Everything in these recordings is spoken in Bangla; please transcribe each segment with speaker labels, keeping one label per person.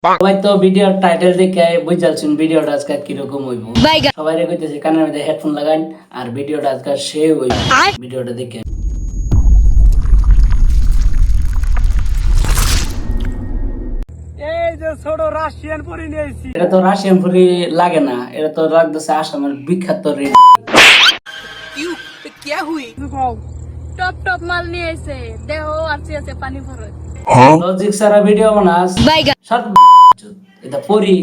Speaker 1: সবাই তো ভিডিওর টাইটেল দেখে বুঝালছেন ভিডিওটা আজকে কিরকম হইব। সবাই কইতেছে কানের মধ্যে হেডফোন লাগান আর ভিডিওটা আজকে সে হইব। ভিডিওটা দেখে
Speaker 2: এই যে ছোট রাশিয়ান পরি নিয়েছি।
Speaker 1: এটা তো রাশিয়ান ফুলি লাগে না, এটা তো লাগতেছে আসামের বিখ্যাত রেড।
Speaker 3: টপ টপ মাল নিয়ে এসে দেহ আছে আছে পানি ভরে
Speaker 1: লজিক সারা ভিডিও বানাস সব এটা পরি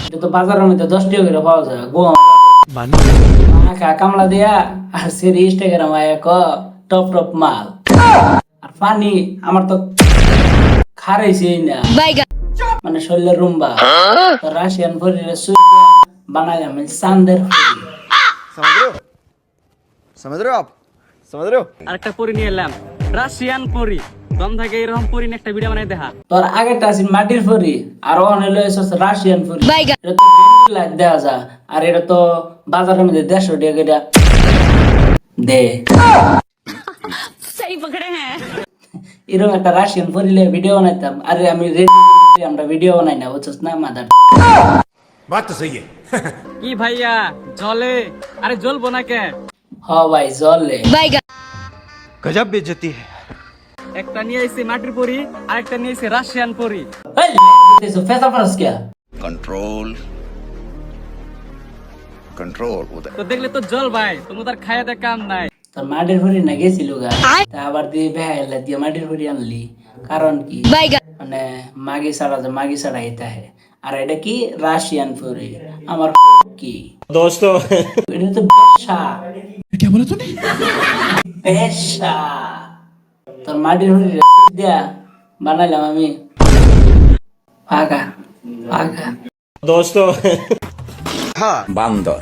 Speaker 1: এটা তো বাজারের মধ্যে 10 টাকা করে পাওয়া যায় গো মাখা কামলা দিয়া আর সেরি ইনস্টাগ্রাম আয়া ক টপ টপ মাল আর পানি আমার তো খারাইছে না মানে শরীরের রুম্বা তো রাশিয়ান ফরিরে সুই বানাইলাম সান্দের
Speaker 4: समझ रहे हो आप समझ रहे हो
Speaker 2: আরেকটা পরি নিয়ে এলাম, রাশিয়ান পরি। দম থেকে এরকম পরি নিয়ে একটা ভিডিও বানাই দেখা।
Speaker 1: তোর আগেটা আছে মাটির ফরি আর অনেক রাশিয়ান ফরি। এটা তো লাইট দেওয়া যায় আর এটা তো বাজারের মধ্যে 150 টাকা করে দে।
Speaker 3: সেই পকড়ে হ্যাঁ
Speaker 1: এরকম একটা রাশিয়ান ফরিলে ভিডিও বানাইতাম। আরে আমি আমরা ভিডিও বানাই না বুঝছস না মাদার।
Speaker 5: बात तो सही है
Speaker 2: কি ভাইয়া জলে? আরে জ্বলবো না কে?
Speaker 1: হ ভাই জলে
Speaker 4: गजब बेइज्जती है
Speaker 2: একটা নিয়ে এসে মাটির পরি, আরেকটা নিয়ে এসে রাশিয়ান পরি।
Speaker 1: এই দেখতেছো ফেসা ফারস কে
Speaker 5: कंट्रोल कंट्रोल उधर
Speaker 2: তো দেখলে তো জল ভাই, তোমার তার খায়া দেয় কাম নাই।
Speaker 1: তোর মাটির ফরি না গেছিল গা তা আবার দিয়ে বেহাইলা দিয়ে মাটির ফরি আনলি কারণ কি মানে মাগি ছাড়া যে মাগি ছাড়া এটা হে আর এটা কি রাশিয়ান ফরি আমার কি
Speaker 5: दोस्तों
Speaker 1: এটা তো বেশা क्या बोला तूने বেশা তোর মাটির ফরি দিয়া বানাইলাম আমি ফাঁকা ফাঁকা
Speaker 5: दोस्तों
Speaker 4: हाँ
Speaker 5: बांदर